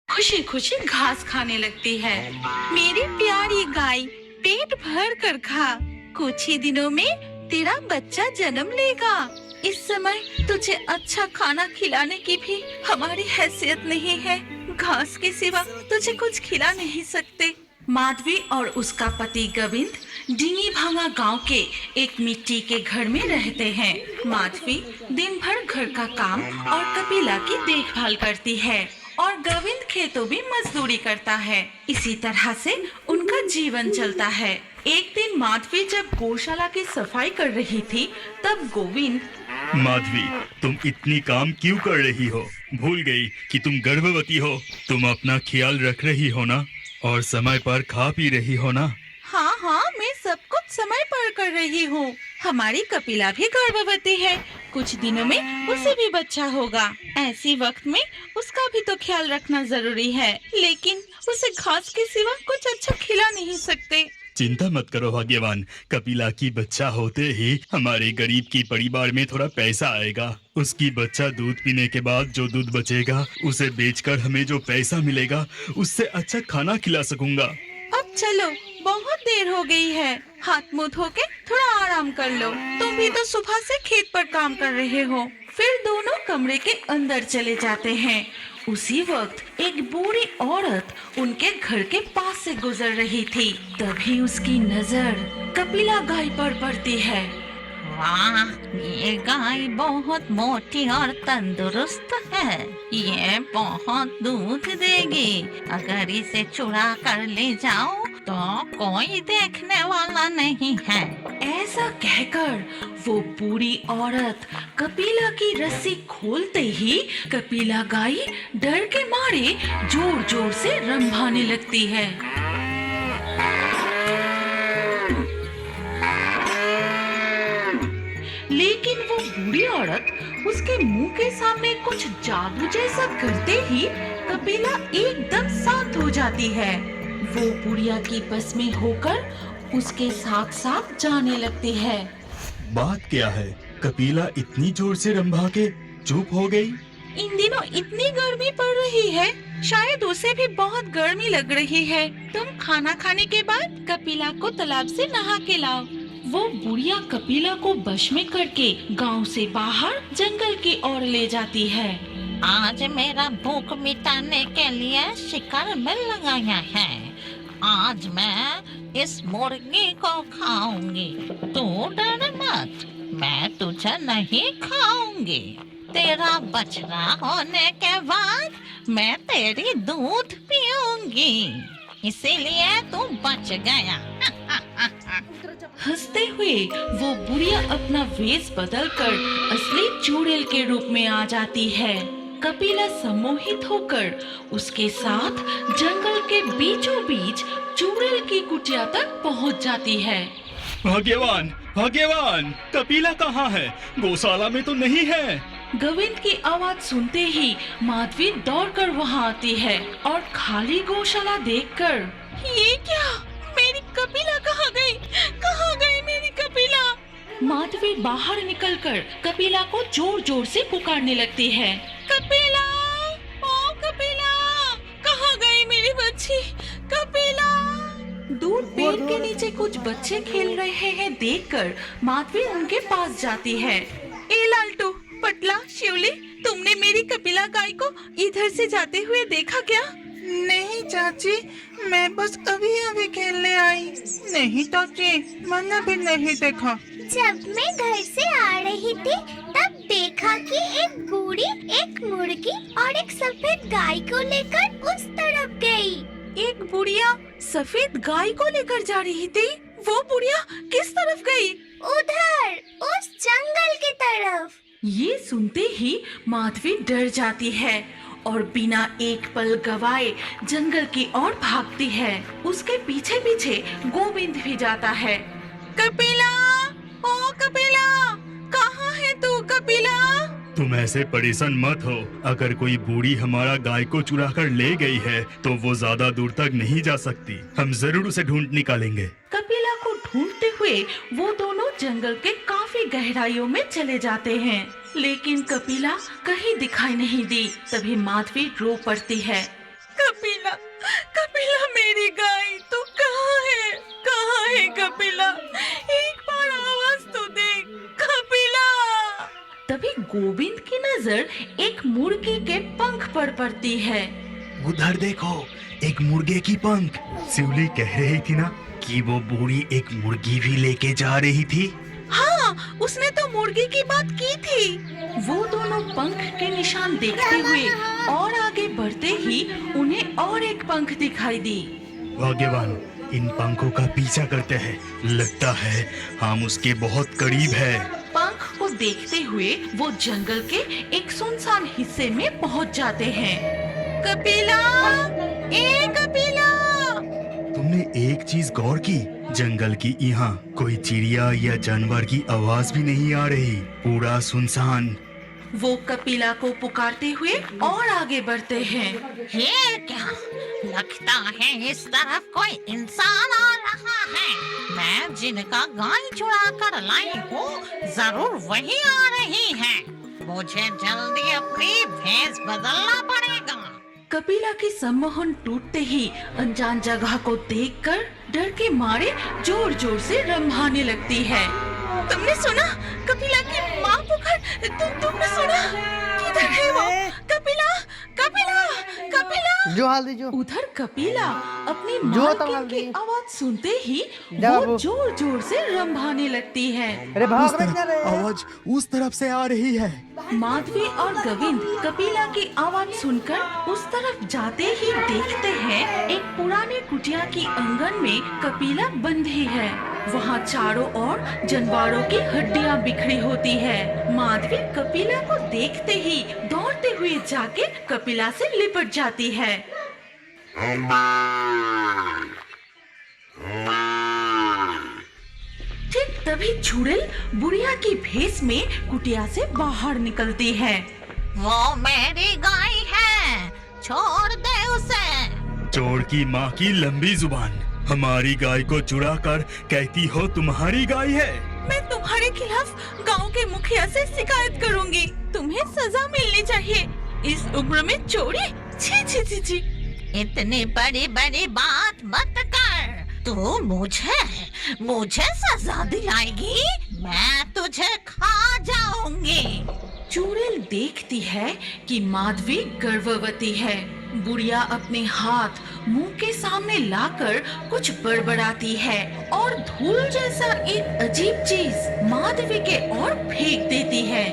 खुशी खुशी घास खाने लगती है। मेरी प्यारी गाय, पेट भर कर खा। कुछ ही दिनों में तेरा बच्चा जन्म लेगा। इस समय तुझे अच्छा खाना खिलाने की भी हमारी हैसियत नहीं है। घास के सिवा तुझे कुछ खिला नहीं सकते। माधवी और उसका पति गोविंद डिंगी भांगा गांव के एक मिट्टी के घर में रहते हैं। माधवी दिन भर घर का काम और कपिला की देखभाल करती है और गोविंद खेतों में मजदूरी करता है। इसी तरह से उनका जीवन चलता है। एक दिन माधवी जब गौशाला की सफाई कर रही थी, तब गोविंद, माधवी, तुम इतनी काम क्यों कर रही हो? भूल गई कि तुम गर्भवती हो। तुम अपना ख्याल रख रही हो ना, और समय पर खा पी रही हो ना? हाँ हाँ, मैं सब कुछ समय पर कर रही हूँ। हमारी कपिला भी गर्भवती है। कुछ दिनों में उसे भी बच्चा होगा। ऐसी वक्त में उसका भी तो ख्याल रखना जरूरी है, लेकिन उसे घास के सिवा कुछ अच्छा खिला नहीं सकते। चिंता मत करो भाग्यवान, कपिला की बच्चा होते ही हमारे गरीब की परिवार में थोड़ा पैसा आएगा। उसकी बच्चा दूध पीने के बाद जो दूध बचेगा उसे बेचकर हमें जो पैसा मिलेगा उससे अच्छा खाना खिला सकूंगा। अब चलो, बहुत देर हो गई है। हाथ मुंह धो के थोड़ा आराम कर लो। तुम भी तो सुबह से खेत पर काम कर रहे हो। फिर दोनों कमरे के अंदर चले जाते हैं। उसी वक्त एक बूढ़ी औरत उनके घर के पास से गुजर रही थी। तभी उसकी नजर कपिला गाय पर पड़ती है। वाह, ये गाय बहुत मोटी और तंदुरुस्त है। ये बहुत दूध देगी। अगर इसे चुरा कर ले जाओ तो कोई देखने वाला नहीं है। ऐसा कहकर वो बूढ़ी औरत कपिला की रस्सी खोलते ही कपिला गाय डर के मारे जोर जोर से रंभाने लगती है। लेकिन वो बूढ़ी औरत उसके मुंह के सामने कुछ जादू जैसा करते ही कपिला एकदम शांत हो जाती है। वो बुढ़िया की बस में होकर उसके साथ साथ जाने लगती है। बात क्या है? कपिला इतनी जोर से रंभा के चुप हो गई। इन दिनों इतनी गर्मी पड़ रही है, शायद उसे भी बहुत गर्मी लग रही है। तुम खाना खाने के बाद कपिला को तालाब से नहा के लाओ। वो बुढ़िया कपिला को बश में करके गांव से बाहर जंगल की ओर ले जाती है। आज मेरा भूख मिटाने के लिए शिकार में लगाया है। आज मैं इस मुर्गी को खाऊंगी। तू डर मत, मैं तुझे नहीं खाऊंगी। तेरा बछड़ा होने के बाद मैं तेरी दूध पीऊंगी, इसीलिए तू बच गया। हंसते हुए वो बुढ़िया अपना वेश बदलकर असली चुड़ैल के रूप में आ जाती है। कपिला सम्मोहित होकर उसके साथ जंगल के बीचों बीच चुड़ैल की कुटिया तक पहुंच जाती है। भाग्यवान, भाग्यवान, कपिला कहाँ है? गौशाला में तो नहीं है। गोविंद की आवाज सुनते ही माधवी दौड़कर वहां आती है और खाली गौशाला देखकर, ये क्या? मेरी कपिला कहाँ गई? कहाँ गई मेरी कपिला? माधवी बाहर निकलकर कपिला को जोर जोर से पुकारने लगती है। कपिला, ओ कपिला, कहाँ गई मेरी बच्ची? कपिला! दूर पेड़ के नीचे कुछ बच्चे खेल रहे हैं देखकर माधवी उनके पास जाती है। ए लालटू, पटला, शिवली, तुमने मेरी कपिला गाय को इधर से जाते हुए देखा क्या? नहीं चाची, मैं बस अभी अभी खेलने आई। नहीं चाची, मैंने भी नहीं देखा। जब मैं घर से आ रही थी तब देखा कि एक बूढ़ी एक मुर्गी और एक सफेद गाय को लेकर उस तरफ गई। एक बुढ़िया सफेद गाय को लेकर जा रही थी। वो बुढ़िया किस तरफ गई? उधर, उस जंगल की तरफ। ये सुनते ही माधवी डर जाती है और बिना एक पल गवाए जंगल की ओर भागती है। उसके पीछे पीछे गोविंद भी जाता है। कपिला, ओ कपिला, कहाँ है तू कपिला? तुम ऐसे परेशान मत हो। अगर कोई बूढ़ी हमारा गाय को चुरा कर ले गई है तो वो ज्यादा दूर तक नहीं जा सकती। हम जरूर उसे ढूंढ निकालेंगे। कपिला को ढूंढते हुए वो दोनों जंगल के काफी गहराइयों में चले जाते हैं, लेकिन कपिला कहीं दिखाई नहीं दी। तभी माधवी रो पड़ती है। कपिला, एक बार आवाज तो दे कपिला। तभी गोविंद की नजर एक मुर्गी के पंख पर पड़ती है। उधर देखो, एक मुर्गे की पंख। शिवली कह रही थी ना कि वो बूढ़ी एक मुर्गी भी लेके जा रही थी। हाँ, उसने तो मुर्गी की बात की थी। वो दोनों पंख के निशान देखते हुए और आगे बढ़ते ही उन्हें और एक पंख दिखाई दी। भाग्यवान, इन पंखों का पीछा करते हैं। लगता है हम उसके बहुत करीब है। पंख को देखते हुए वो जंगल के एक सुनसान हिस्से में पहुंच जाते हैं। कपिला, ए कपिला! तुमने एक चीज गौर की? जंगल की यहाँ कोई चिड़िया या जानवर की आवाज भी नहीं आ रही, पूरा सुनसान। वो कपिला को पुकारते हुए और आगे बढ़ते हैं। ये क्या? लगता है इस तरफ कोई इंसान आ रहा है। मैं जिनका गाय चुरा कर लाई हूँ, जरूर वही आ रही है। मुझे जल्दी अपनी भेष बदलना पड़ेगा। कपिला की सम्मोहन टूटते ही अनजान जगह को देखकर डर के मारे जोर जोर से रंभाने लगती है। तुमने सुना? कपिला की माँ पुकार। तुमने सुना? किधर है वो? कपिला, कपिला, कपिला! जो हाल दीजो। उधर कपिला अपनी जो मालकिन की आवाज सुनते ही वो जोर जोर से रंभाने लगती है। अरे भाग रहे रे। आवाज उस तरफ से आ रही है। माधवी और गोविंद कपिला की आवाज सुनकर उस तरफ जाते ही देखते हैं एक पुराने कुटिया की आंगन में कपिला बंधी है। वहाँ चारों ओर जानवरों की हड्डियाँ बिखरी होती है। माधवी कपिला को देखते ही दौड़ते हुए जाके कपिला से लिपट जाती है। ठीक तभी चुड़ैल बुढ़िया की भेष में कुटिया से बाहर निकलती है। वो मेरी गाय है, छोड़ दे उसे। चोर की माँ की लंबी जुबान। हमारी गाय को चुरा कर कहती हो तुम्हारी गाय है। मैं तुम्हारे खिलाफ गांव के मुखिया से शिकायत करूंगी। तुम्हें सजा मिलनी चाहिए। इस उम्र में चोरी? छी छी छी छी। इतनी बड़ी बड़ी बात मत कर। तू मुझे सजा दिलाएगी? मैं तुझे खा जाऊंगी। चुड़ैल देखती है कि माधवी गर्भवती है। बुढ़िया अपने हाथ मुंह के सामने लाकर कुछ बड़बड़ाती है और धूल जैसा एक अजीब चीज माधवी के ओर फेंक देती है।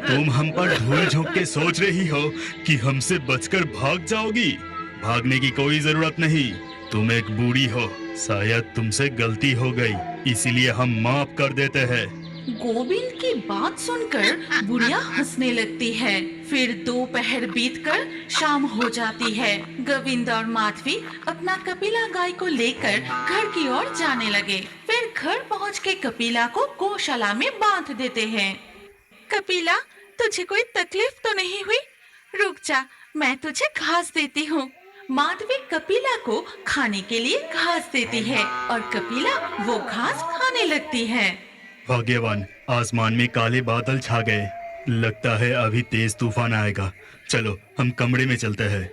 तुम हम पर धूल झोंक के सोच रही हो कि हमसे बचकर भाग जाओगी? भागने की कोई जरूरत नहीं। तुम एक बूढ़ी हो, शायद तुमसे गलती हो गई, इसीलिए हम माफ कर देते हैं। गोविंद की बात सुनकर बुढ़िया हंसने लगती है। फिर दोपहर बीतकर शाम हो जाती है। गोविंद और माधवी अपना कपिला गाय को लेकर घर की ओर जाने लगे। फिर घर पहुंच के कपिला को गौशाला में बांध देते हैं। कपिला, तुझे कोई तकलीफ तो नहीं हुई? रुक जा, मैं तुझे घास देती हूँ। माधवी कपिला को खाने के लिए घास देती है और कपिला वो घास खाने लगती है। भाग्यवान, आसमान में काले बादल छा गए। लगता है अभी तेज तूफान आएगा। चलो हम कमरे में चलते हैं।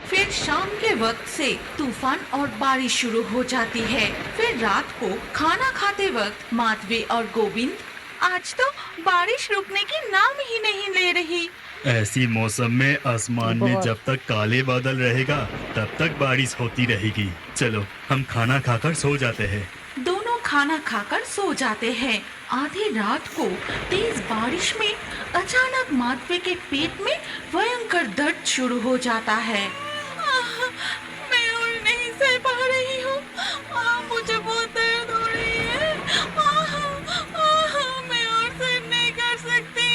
फिर शाम के वक्त से तूफान और बारिश शुरू हो जाती है। फिर रात को खाना खाते वक्त माधवी और गोविंद, आज तो बारिश रुकने की नाम ही नहीं ले रही। ऐसी मौसम में आसमान में जब तक काले बादल रहेगा तब तक बारिश होती रहेगी। चलो हम खाना खाकर सो जाते हैं। दोनों खाना खाकर सो जाते हैं। आधी रात को तेज बारिश में अचानक माधवी के पेट में भयंकर दर्द शुरू हो जाता है। मैं और नहीं सह पा रही हूँ। मुझे बहुत दर्द हो रही है। मैं और सहन नहीं कर सकती।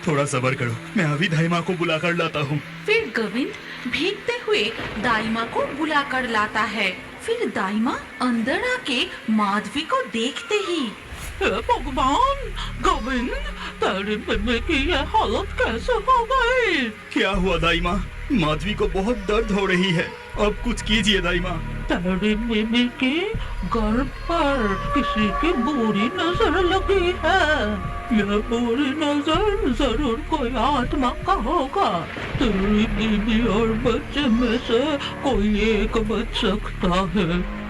थोड़ा सब्र करो, मैं अभी दाई माँ को बुला कर लाता हूँ। फिर गोविंद भीगते हुए दाई माँ को बुला कर लाता है। फिर दाई माँ अंदर आके माधवी को देखते ही, हे भगवान, गोविंद, तेरी बेबे की ये हालत कैसे हो गई? क्या हुआ दाई माँ? माधवी को बहुत दर्द हो रही है, अब कुछ कीजिए दाई माँ। तेरी बीबी की गर्भ पर किसी की बुरी नजर लगी है। यह बुरी नजर जरूर कोई आत्मा का होगा। तेरी बीबी और बच्चे में से कोई एक बच सकता है।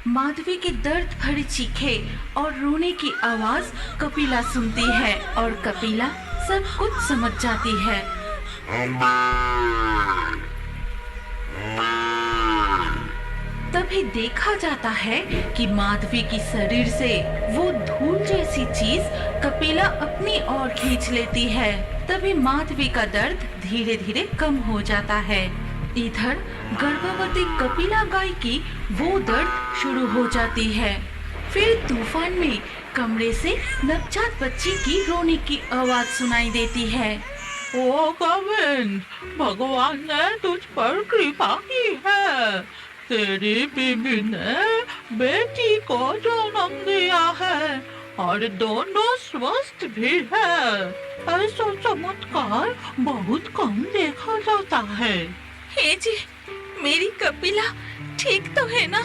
माधवी की दर्द भरी चीखें और रोने की आवाज कपिला सुनती है और कपिला सब कुछ समझ जाती है। तभी देखा जाता है कि माधवी की शरीर से वो धूल जैसी चीज कपिला अपनी ओर खींच लेती है। तभी माधवी का दर्द धीरे धीरे कम हो जाता है। इधर गर्भवती कपिला गाय की वो दर्द शुरू हो जाती है। फिर तूफान में कमरे से नवजात बच्ची की रोने की आवाज सुनाई देती है। ओ गोविंद, भगवान ने तुझ पर कृपा की है। तेरी बीबी ने बेटी को जन्म दिया है और दोनों स्वस्थ भी है। ऐसा चमत्कार बहुत कम देखा जाता है। हे जी, मेरी कपिला ठीक तो है ना?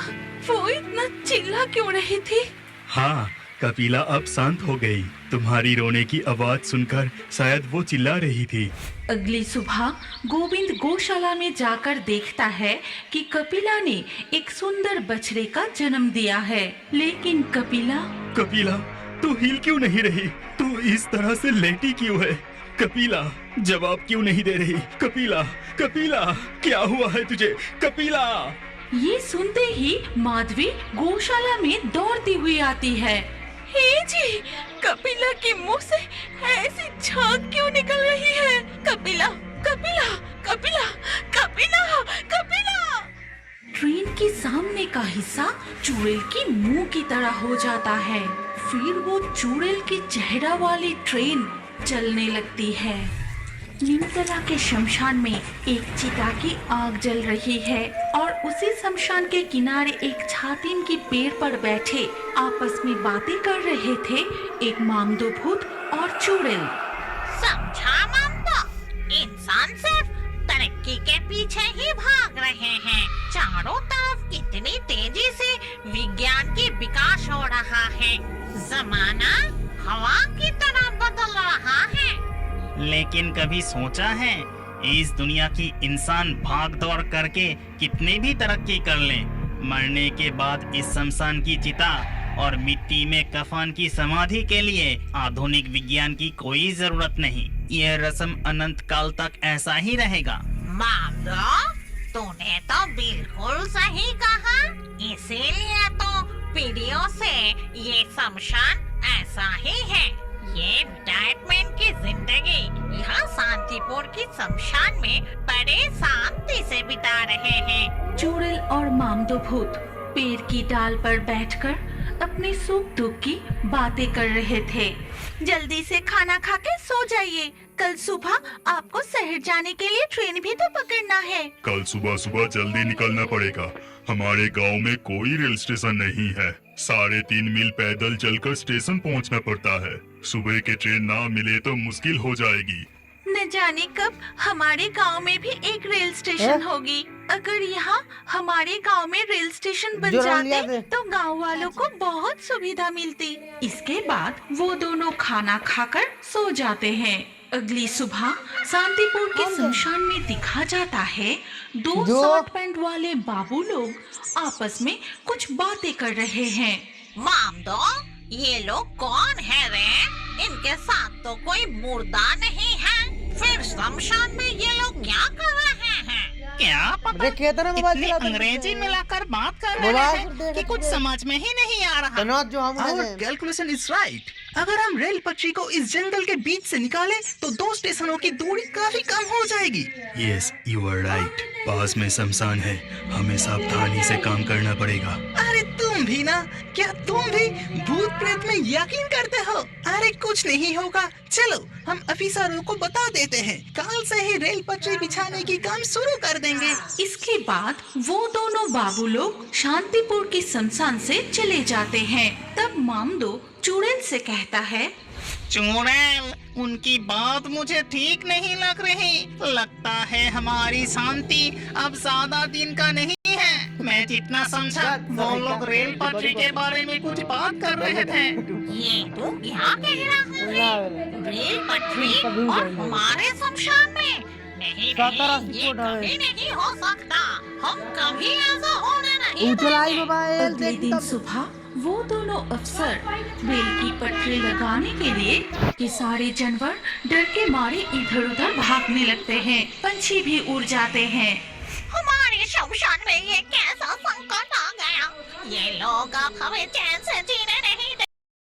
वो इतना चिल्ला क्यों रही थी? हाँ, कपिला अब शांत हो गई। तुम्हारी रोने की आवाज सुनकर शायद वो चिल्ला रही थी। अगली सुबह गोविंद गौशाला में जाकर देखता है कि कपिला ने एक सुंदर बछड़े का जन्म दिया है। लेकिन कपिला, तू हिल क्यों नहीं रही? तू इस तरह से लेटी क्यों है? कपिला, जवाब क्यों नहीं दे रही? कपिला, क्या हुआ है तुझे? कपिला! ये सुनते ही माधवी गौशाला में दौड़ती हुई आती है। हे जी, कपिला के मुंह से ऐसी झाग क्यों निकल रही है? कपिला! ट्रेन के सामने का हिस्सा चुड़ैल की मुंह की तरह हो जाता है। फिर वो चुड़ैल की चेहरा वाली ट्रेन चलने लगती है। निमतला के शमशान में एक चिता की आग जल रही है और उसी शमशान के किनारे एक छातीन की पेड़ पर बैठे आपस में बातें कर रहे थे एक मामदो भूत और चुड़ैल। समझा मामदो, इंसान सिर्फ तरक्की के पीछे ही भाग रहे हैं। चारों तरफ कितनी तेजी से विज्ञान की विकास हो रहा है। जमाना हवा की तरह बदल रहा है। लेकिन कभी सोचा है इस दुनिया की इंसान भाग दौड़ करके कितनी भी तरक्की कर ले, मरने के बाद इस शमशान की चिता और मिट्टी में कफन की समाधि के लिए आधुनिक विज्ञान की कोई जरूरत नहीं। यह रस्म अनंत काल तक ऐसा ही रहेगा। मामदो, तूने तो बिल्कुल सही कहा। इसीलिए तो पीढ़ियों से ये शमशान ऐसा ही है। ये रिटायरमेंट की जिंदगी यहाँ शांतिपुर की शमशान में बड़े शांति से बिता रहे हैं। चुड़ैल और मामदो भूत पेड़ की डाल पर बैठकर अपने सुख दुख की बातें कर रहे थे। जल्दी से खाना खा के सो जाइए, कल सुबह आपको शहर जाने के लिए ट्रेन भी तो पकड़ना है। कल सुबह सुबह जल्दी निकलना पड़ेगा। हमारे गांव में कोई रेल स्टेशन नहीं है। 3.5 मील पैदल चलकर स्टेशन पहुंचना पड़ता है। सुबह के ट्रेन ना मिले तो मुश्किल हो जाएगी। न जाने कब हमारे गांव में भी एक रेल स्टेशन होगी। अगर यहाँ हमारे गांव में रेल स्टेशन बन जाते तो गांव वालों को बहुत सुविधा मिलती। इसके बाद वो दोनों खाना खाकर सो जाते हैं। अगली सुबह शांतिपुर के शमशान में दिखा जाता है दो शॉर्ट पैंट वाले बाबू लोग आपस में कुछ बातें कर रहे हैं। मामदो, ये लोग कौन है रे? इनके साथ तो कोई मुर्दा नहीं है। फिर शमशान में ये लोग क्या कर रहे हैं? क्या पता, इतनी अंग्रेजी मिलाकर बात कर रहे हैं कि कुछ समझ में ही नहीं आ रहा। Our calculation is right. अगर हम रेल पटरी को इस जंगल के बीच से निकालें तो 2 स्टेशनों की दूरी काफी कम हो जाएगी। Yes, you are right. पास में शमशान है, हमें सावधानी से काम करना पड़ेगा। अरे तुम भी ना, क्या तुम भी भूत प्रेत में यकीन करते हो? अरे कुछ नहीं होगा, चलो हम अफिसरों को बता देते हैं। कल से ही रेल पटरी बिछाने की काम शुरू कर देंगे। इसके बाद वो दोनों बाबू लोग शांतिपुर की शमशान से चले जाते हैं। तब मामदो चुड़ैल से कहता है, चुड़ैल, उनकी बात मुझे ठीक नहीं लग रही। लगता है हमारी शांति अब ज्यादा दिन का नहीं है। मैं जितना समझा वो लोग रेल पटरी के बारे में कुछ बात कर रहे थे। ये तो क्या कह रहा है? रेल पटरी और हमारे शमशान में? नहीं नहीं, ये कभी नहीं हो सकता। हम कभी ऐसा होने नहीं देंगे। अगले दिन सुबह वो दोनों अफसर रेल की पटरी लगाने के लिए कि सारे जानवर डर के मारे इधर उधर भागने लगते हैं। पंछी भी उड़ जाते हैं। हमारे शमशान में ये कैसा संकट आ गया? ये लोग अब हमें चैन से जीने